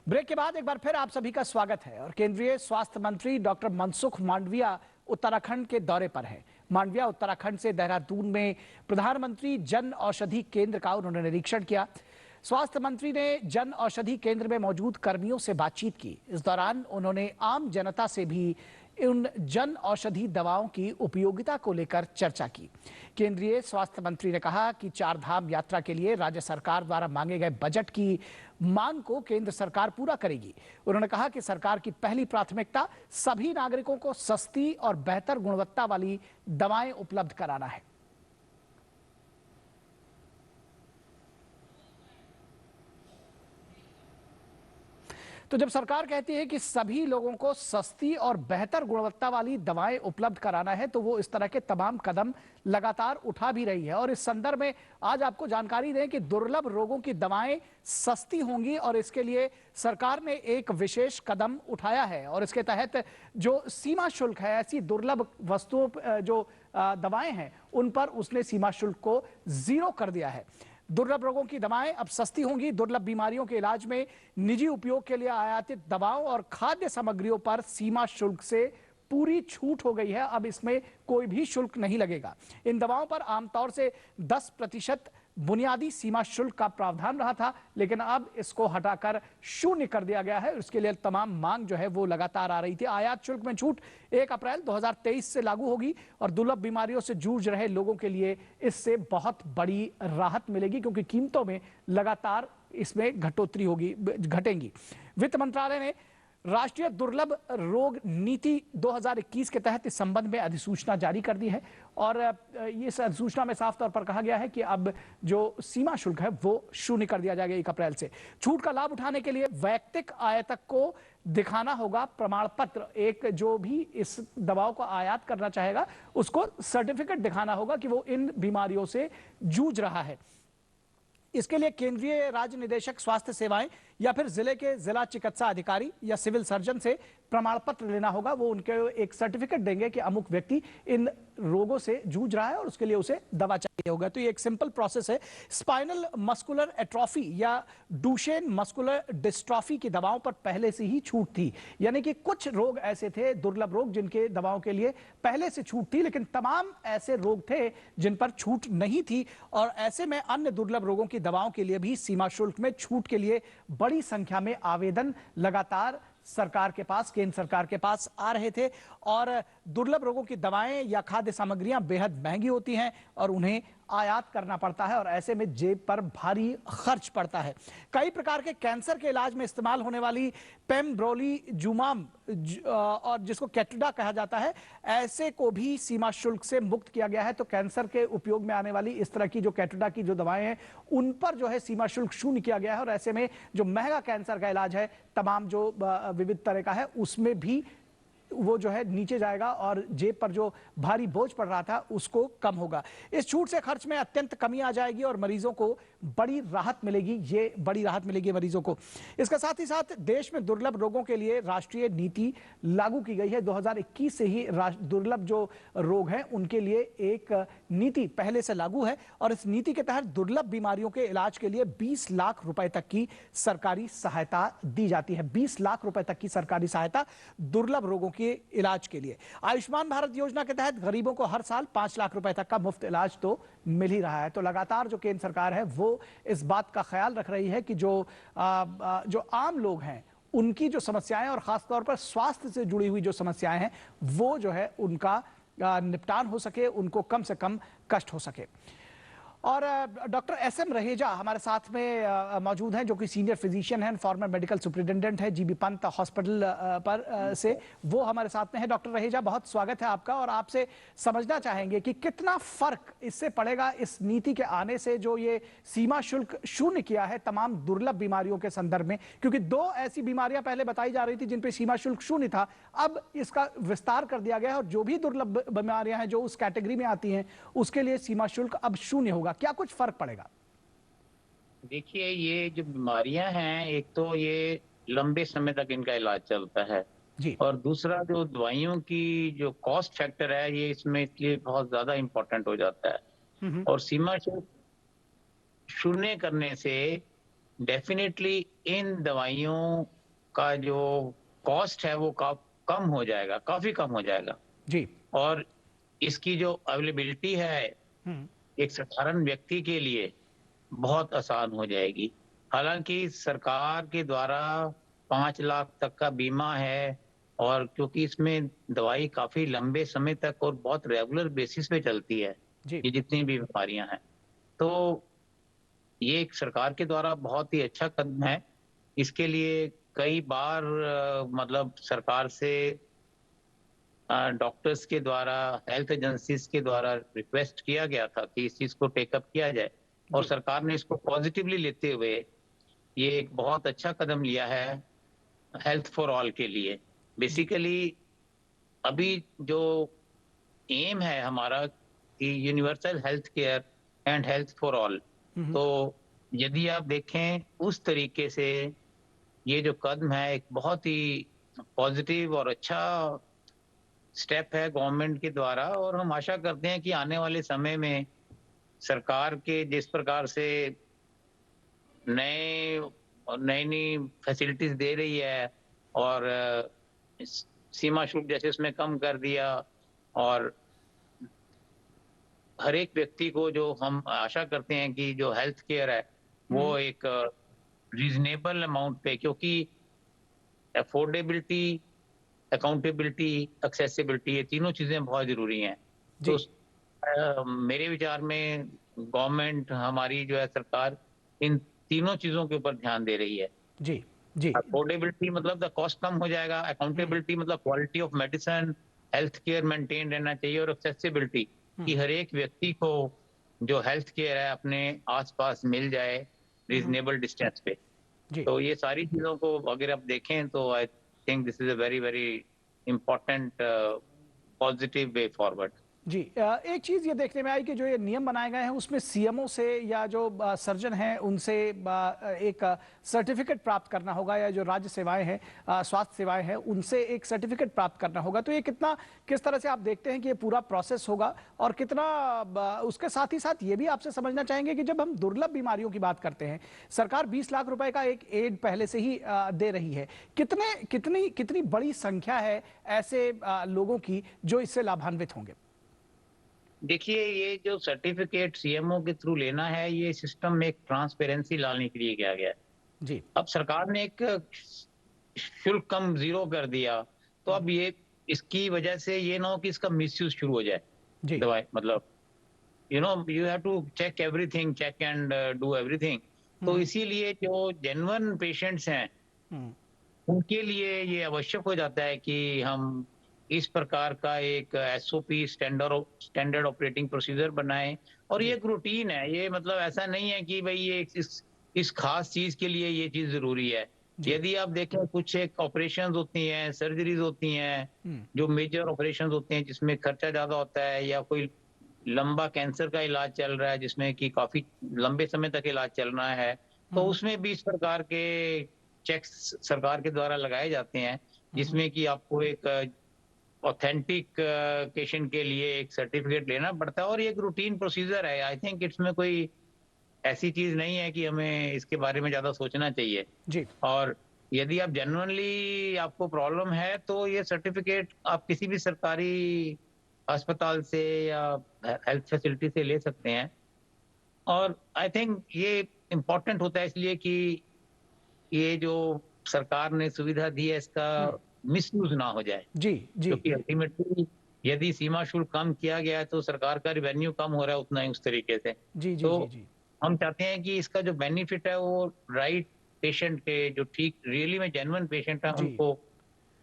Break के बाद एक बार फिर आप सभी का स्वागत है। और केंद्रीय स्वास्थ्य मंत्री डॉक्टर मनसुख मांडविया उत्तराखंड के दौरे पर हैं। मांडविया उत्तराखंड से देहरादून में प्रधानमंत्री जन औषधि केंद्र का उन्होंने निरीक्षण किया। स्वास्थ्य मंत्री ने जन औषधि केंद्र में मौजूद कर्मियों से बातचीत की। इस दौरान उन्होंने आम जनता से भी उन जन औषधि दवाओं की उपयोगिता को लेकर चर्चा की। केंद्रीय स्वास्थ्य मंत्री ने कहा कि चार धाम यात्रा के लिए राज्य सरकार द्वारा मांगे गए बजट की मांग को केंद्र सरकार पूरा करेगी। उन्होंने कहा कि सरकार की पहली प्राथमिकता सभी नागरिकों को सस्ती और बेहतर गुणवत्ता वाली दवाएं उपलब्ध कराना है। तो जब सरकार कहती है कि सभी लोगों को सस्ती और बेहतर गुणवत्ता वाली दवाएं उपलब्ध कराना है, तो वो इस तरह के तमाम कदम लगातार उठा भी रही है। और इस संदर्भ में आज आपको जानकारी दें कि दुर्लभ रोगों की दवाएं सस्ती होंगी और इसके लिए सरकार ने एक विशेष कदम उठाया है। और इसके तहत जो सीमा शुल्क है, ऐसी दुर्लभ वस्तुओं जो दवाएं हैं उन पर उसने सीमा शुल्क को 0 कर दिया है। दुर्लभ रोगों की दवाएं अब सस्ती होंगी। दुर्लभ बीमारियों के इलाज में निजी उपयोग के लिए आयातित दवाओं और खाद्य सामग्रियों पर सीमा शुल्क से पूरी छूट हो गई है। अब इसमें कोई भी शुल्क नहीं लगेगा। इन दवाओं पर आमतौर से 10% बुनियादी सीमा शुल्क का प्रावधान रहा था, लेकिन अब इसको हटाकर 0 कर दिया गया है। उसके लिए तमाम मांग जो है वो लगातार आ रही थी। आयात शुल्क में छूट 1 अप्रैल 2023 से लागू होगी और दुर्लभ बीमारियों से जूझ रहे लोगों के लिए इससे बहुत बड़ी राहत मिलेगी, क्योंकि कीमतों में लगातार इसमें घटेंगी। वित्त मंत्रालय ने राष्ट्रीय दुर्लभ रोग नीति 2021 के तहत इस संबंध में अधिसूचना जारी कर दी है। और इस अधिसूचना में साफ तौर पर कहा गया है कि अब जो सीमा शुल्क है वो 0 कर दिया जाएगा 1 अप्रैल से। छूट का लाभ उठाने के लिए वैयक्तिक आयातक को दिखाना होगा प्रमाण पत्र। एक जो भी इस दवाओं को आयात करना चाहेगा उसको सर्टिफिकेट दिखाना होगा कि वो इन बीमारियों से जूझ रहा है। इसके लिए केंद्रीय राज्य निदेशक स्वास्थ्य सेवाएं या फिर जिले के जिला चिकित्सा अधिकारी या सिविल सर्जन से प्रमाण पत्र लेना होगा। वो उनके एक सर्टिफिकेट देंगे कि अमुक व्यक्ति इन रोगों से जूझ रहा है और उसके लिए उसे दवा चाहिए होगा। तो ये एक सिंपल प्रोसेस है। स्पाइनल मस्कुलर एट्रोफी या डुशेन मस्कुलर डिस्ट्रॉफी की दवाओं पर पहले से ही छूट थी। यानी कि कुछ रोग ऐसे थे, दुर्लभ रोग, जिनके दवाओं के लिए पहले से छूट थी, लेकिन तमाम ऐसे रोग थे जिन पर छूट नहीं थी। और ऐसे में अन्य दुर्लभ रोगों की दवाओं के लिए भी सीमा शुल्क में छूट के लिए बड़ी संख्या में आवेदन लगातार सरकार के पास, केंद्र सरकार के पास आ रहे थे। और दुर्लभ रोगों की दवाएं या खाद्य सामग्रियां बेहद महंगी होती हैं और उन्हें आयात करना पड़ता है और ऐसे में जेब पर भारी खर्च पड़ता है। कई प्रकार के कैंसर के इलाज में इस्तेमाल होने वाली पेम्ब्रोलिजुमाब और जिसको केटुडा कहा जाता है, ऐसे को भी सीमा शुल्क से मुक्त किया गया है। तो कैंसर के उपयोग में आने वाली इस तरह की जो केटुडा की जो दवाएं हैं उन पर जो है सीमा शुल्क 0 किया गया है। और ऐसे में जो महंगा कैंसर का इलाज है, तमाम जो विविध तरह का है, उसमें भी वो जो है नीचे जाएगा और जेब पर जो भारी बोझ पड़ रहा था उसको कम होगा। इस छूट से खर्च में अत्यंत कमी आ जाएगी और मरीजों को बड़ी राहत मिलेगी। ये बड़ी राहत मिलेगी मरीजों को। इसके साथ ही साथ देश में दुर्लभ रोगों के लिए राष्ट्रीय नीति लागू की गई है। 2021 से ही दुर्लभ जो रोग हैं उनके लिए एक नीति पहले से लागू है और इस नीति के तहत दुर्लभ बीमारियों के इलाज के लिए 20 लाख रुपए तक की सरकारी सहायता दी जाती है। 20 लाख रुपए तक की सरकारी सहायता दुर्लभ रोगों के इलाज के लिए। आयुष्मान भारत योजना के तहत गरीबों को हर साल 5 लाख रुपए तक का मुफ्त इलाज तो मिल ही रहा है। तो लगातार जो केंद्र सरकार है वो इस बात का ख्याल रख रही है कि जो आम लोग हैं उनकी जो समस्याएं और खासतौर पर स्वास्थ्य से जुड़ी हुई जो समस्याएं हैं वो जो है उनका निपटान हो सके, उनको कम से कम कष्ट हो सके। और डॉक्टर SM रहेजा हमारे साथ में मौजूद हैं, जो कि सीनियर फिजिशियन हैं, फॉर्मर मेडिकल सुपरिटेंडेंट है GB पंत हॉस्पिटल पर से। वो हमारे साथ में है। डॉक्टर रहेजा, बहुत स्वागत है आपका। और आपसे समझना चाहेंगे कि कितना फर्क इससे पड़ेगा इस नीति के आने से, जो ये सीमा शुल्क 0 किया है तमाम दुर्लभ बीमारियों के संदर्भ में, क्योंकि 2 ऐसी बीमारियां पहले बताई जा रही थी जिन पर सीमा शुल्क 0 था। अब इसका विस्तार कर दिया गया है और जो भी दुर्लभ बीमारियां हैं जो उस कैटेगरी में आती हैं उसके लिए सीमा शुल्क अब 0 होगा। क्या कुछ फर्क पड़ेगा? देखिए, ये जो बीमारियां हैं, एक तो ये लंबे समय तक इनका इलाज चलता है जी। और दूसरा जो दवाइयों की जो कॉस्ट फैक्टर है ये इसमें इसलिए बहुत ज्यादा इंपॉर्टेंट हो जाता है। और सीमा शुल्क 0 करने से डेफिनेटली इन दवाइयों का जो कॉस्ट है वो कम हो जाएगा, काफी कम हो जाएगा। जी। और इसकी जो अवेलेबिलिटी है हम्म। एक साधारण व्यक्ति के लिए बहुत आसान हो जाएगी। हालांकि सरकार के द्वारा 5 लाख तक का बीमा है, और क्योंकि इसमें दवाई काफी लंबे समय तक और बहुत रेगुलर बेसिस पे चलती है, जी। ये जितनी भी बीमारियां हैं, तो ये एक सरकार के द्वारा बहुत ही अच्छा कदम है। इसके लिए कई बार मतलब सरकार से डॉक्टर्स के द्वारा, हेल्थ एजेंसीज के द्वारा रिक्वेस्ट किया गया था कि इस चीज को टेकअप किया जाए, और जी। सरकार ने इसको पॉजिटिवली लेते हुए ये एक बहुत अच्छा कदम लिया है हेल्थ फॉर ऑल के लिए। जी। बेसिकली अभी जो एम है हमारा कि universal health care and health for all, hmm. तो यदि आप देखें उस तरीके से ये जो कदम है एक बहुत ही पॉजिटिव और अच्छा स्टेप है गवर्नमेंट के द्वारा, और हम आशा करते हैं कि आने वाले समय में सरकार के जिस प्रकार से नए और नई-नई फैसिलिटीज दे रही है, और सीमा शुल्क जैसे उसमें कम कर दिया, और हर एक व्यक्ति को जो हम आशा करते हैं कि जो हेल्थ केयर है वो हम्म। एक रीजनेबल अमाउंट पे, क्योंकि अफोर्डेबिलिटी, अकाउंटेबिलिटी, एक्सेसिबिलिटी ये तीनों चीजें बहुत जरूरी हैं। तो जी। मेरे विचार में गवर्नमेंट हमारी जो है सरकार इन तीनों चीजों के ऊपर ध्यान दे रही है। जी। जी। अफोर्डेबिलिटी मतलब द कॉस्ट कम हो जाएगा, हम्म। अकाउंटेबिलिटी मतलब quality of medicine, health care maintain रहना चाहिए, और एक्सेसिबिलिटी कि हम्म। हर एक व्यक्ति को जो हेल्थ केयर है अपने आसपास मिल जाए हम्म। रीजनेबल डिस्टेंस पे। जी। तो ये सारी चीजों को अगर आप देखें तो I think this is a very very important positive way forward. जी। एक चीज ये देखने में आई कि जो ये नियम बनाए गए हैं उसमें सीएमओ से या जो सर्जन हैं उनसे एक सर्टिफिकेट प्राप्त करना होगा, या जो राज्य सेवाएं हैं, स्वास्थ्य सेवाएं हैं, उनसे एक सर्टिफिकेट प्राप्त करना होगा। तो ये कितना, किस तरह से आप देखते हैं कि ये पूरा प्रोसेस होगा, और कितना उसके साथ ही साथ ये भी आपसे समझना चाहेंगे कि जब हम दुर्लभ बीमारियों की बात करते हैं, सरकार 20 लाख रुपए का एक एड पहले से ही दे रही है, कितने कितनी कितनी बड़ी संख्या है ऐसे लोगों की जो इससे लाभान्वित होंगे? देखिए ये जो सर्टिफिकेट सीएमओ के थ्रू लेना है, ये सिस्टम में एक ट्रांसपेरेंसी लाने के लिए किया गया है। जी। अब सरकार ने एक शुल्क कम जीरो कर दिया, तो अब ये इसकी वजह से ये ना हो कि इसका मिसयूज शुरू हो जाए। जी। दवाई मतलब you have to check everything, check and do everything. तो हम्म। इसीलिए जो जेन्युइन पेशेंट्स हैं हम्म। उनके लिए ये आवश्यक हो जाता है कि हम इस प्रकार का एक एसओपी, स्टैंडर्ड ऑपरेटिंग प्रोसीजर बनाएं। और ये जी। एक रूटीन है, ये मतलब ऐसा नहीं है कि भाई ये इस खास चीज के लिए ये चीज जरूरी है। जी। यदि आप देखें कुछ एक ऑपरेशंस होती हैं, सर्जरीज होती हैं, हम्म। जो मेजर ऑपरेशंस होते हैं जिसमें खर्चा ज्यादा होता है, या कोई लंबा कैंसर का इलाज चल रहा है जिसमें कि काफी लंबे समय तक इलाज चलना है, तो हम्म। उसमें भी इस प्रकार के चेक्स सरकार के द्वारा लगाए जाते हैं, हम्म। जिसमें कि आपको एक ऑथेंटिकेशन के लिए एक सर्टिफिकेट लेना पड़ता है, और ये एक रूटीन प्रोसीजर है। आई थिंक इसमें कोई ऐसी चीज नहीं है कि हमें इसके बारे में ज्यादा सोचना चाहिए। जी। और यदि आप जेन्युइनली आपको प्रॉब्लम है तो ये सर्टिफिकेट आप किसी भी सरकारी अस्पताल से या हेल्थ फैसिलिटी से ले सकते हैं। और आई थिंक ये इम्पोर्टेंट होता है इसलिए कि ये जो सरकार ने सुविधा दी है इसका हम्म। मिसयूज ना हो जाए, जी। जी। क्योंकि अल्टीमेटली यदि सीमा शुल्क कम किया गया है तो सरकार का रेवेन्यू कम हो रहा है उतना ही उस तरीके से। जी। जी। तो जी। जी। हम चाहते हैं कि इसका जो बेनिफिट है वो राइट पेशेंट के, जो ठीक रियली में जेन्युइन पेशेंट है जी। उनको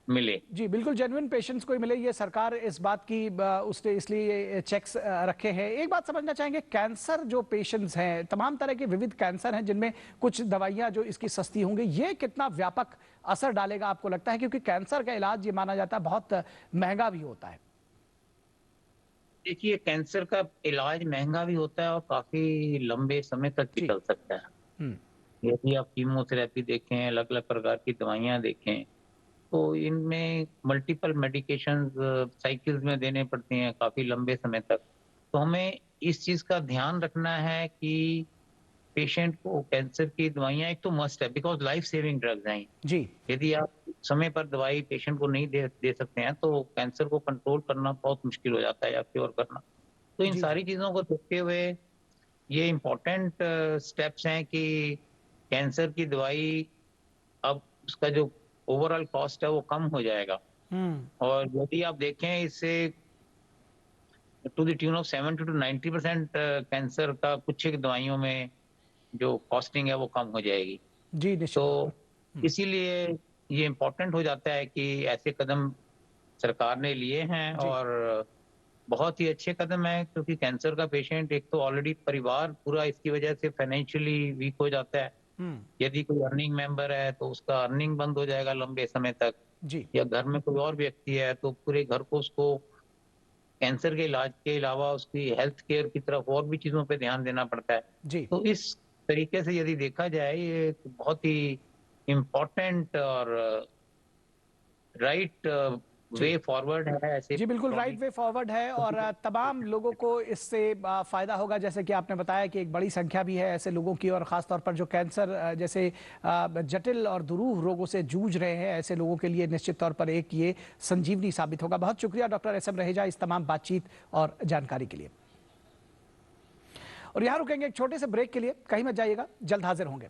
मिले। जी, बिल्कुल जेन्युइन पेशेंट्स को ही मिले, ये सरकार इस बात की उसने इसलिए चेक्स रखे हैं। एक बात समझना चाहेंगे, कैंसर जो पेशेंट्स हैं, तमाम तरह के विविध कैंसर हैं जिनमें कुछ दवाइयां जो इसकी सस्ती होंगी, ये कितना व्यापक असर डालेगा आपको लगता है? क्योंकि कैंसर का इलाज ये माना जाता है बहुत महंगा भी होता है। देखिए कैंसर का इलाज महंगा भी होता है और काफी लंबे समय तक भी जी। चल सकता है। हम्म। यदि आप कीमोथेरेपी देखें, अलग अलग प्रकार की दवाइयां देखें, तो इनमें मल्टीपल मेडिकेशंस साइकिल्स में देने पड़ते हैं काफी लंबे समय तक। तो हमें इस चीज का ध्यान रखना है कि पेशेंट को कैंसर की दवाइयाँ एक तो मस्ट है, बिकॉज़ लाइफ सेविंग ड्रग्स हैं ये। जी, यदि आप समय पर दवाई पेशेंट को नहीं दे सकते हैं, तो कैंसर को कंट्रोल करना बहुत मुश्किल हो जाता है या क्योर करना। तो इन जी, सारी जी। चीज़ों को देखते हुए ये इम्पोर्टेंट स्टेप्स हैं कि कैंसर की दवाई अब उसका जो ओवरऑल कॉस्ट है वो कम हो जाएगा। हुँ, और यदि आप देखें इससे to the tune of 70 to 90% cancer का कुछ एक दवाइयों में जो कॉस्टिंग है वो कम हो जाएगी। जी, निश्चित तौर पर। तो हुँ, इसीलिए ये इम्पोर्टेंट हो जाता है कि ऐसे कदम सरकार ने लिए हैं जी, और बहुत ही अच्छे कदम हैं, क्योंकि कैंसर का पेशेंट एक तो ऑलरेडी परिवार पूरा इसकी वजह से फाइनेंशियली वीक हो जाता है। हुँ, यदि कोई अर्निंग मेंबर है तो उसका अर्निंग बंद हो जाएगा लंबे समय तक, जी, या घर में कोई और व्यक्ति है तो पूरे घर को उसको कैंसर के इलाज के अलावा उसकी हेल्थ केयर की तरफ और भी चीज़ों पे ध्यान देना पड़ता है। जी। तो इस तरीके से यदि देखा जाए ये एक बहुत ही इम्पोर्टेंट और राइट जी। वे फॉरवर्ड है ऐसे जी, बिल्कुल राइट क्रॉनिक। वे फॉरवर्ड है और तमाम लोगों को इससे फ़ायदा होगा, जैसे कि आपने बताया कि एक बड़ी संख्या भी है ऐसे लोगों की, और ख़ास तौर पर जो कैंसर जैसे जटिल और दुरूह रोगों से जूझ रहे हैं, ऐसे लोगों के लिए निश्चित तौर पर एक ये संजीवनी साबित होगा। बहुत शुक्रिया डॉक्टर एस एम रहेजा इस तमाम बातचीत और जानकारी के लिए। और यहाँ रुकेंगे एक छोटे से ब्रेक के लिए, कहीं मत जाइएगा, जल्द हाजिर होंगे।